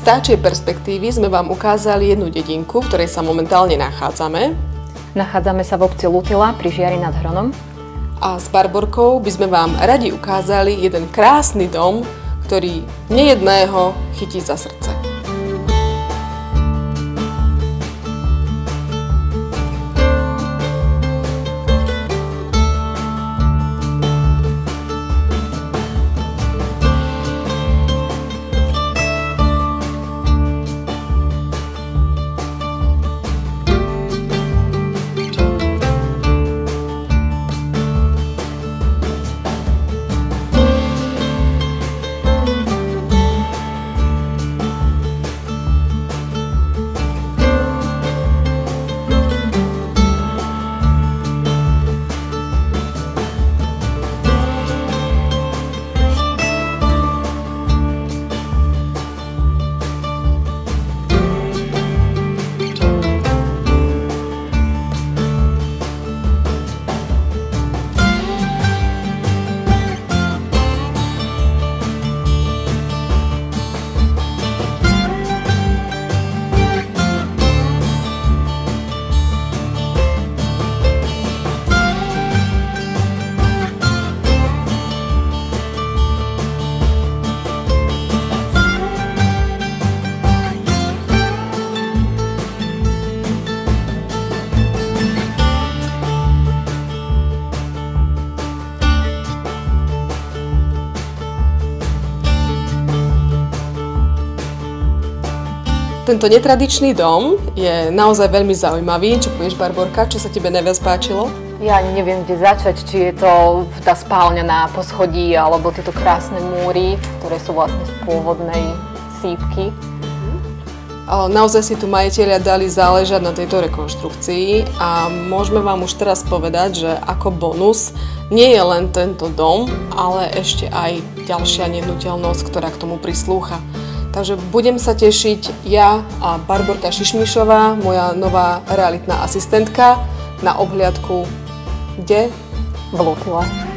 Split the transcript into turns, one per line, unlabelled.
vtáčej perspektívy sme vám ukázali jednu dedinku, v ktorej sa momentálne nachádzame.
Nachádzame sa v obci Lutila pri Žiari nad Hronom.
A s Barborkou by sme vám radi ukázali jeden krásny dom, ktorý nejedného chytí za srdce. Tento netradičný dom je naozaj veľmi zaujímavý. Čo povieš, Barborka? Čo sa tebe najviac páčilo?
Ja ani neviem, kde začať, či je to tá spálňa na poschodí, alebo tieto krásne múry, ktoré sú vlastne z pôvodnej sípky.
Naozaj si tu majitelia dali záležať na tejto rekonštrukcii a môžeme vám už teraz povedať, že ako bonus nie je len tento dom, ale ešte aj ďalšia nehnuteľnosť, ktorá k tomu prislúcha. Takže budem sa tešiť ja a Barborka Šišmišová, moja nová realitná asistentka, na obhliadku kde?
V Lutile.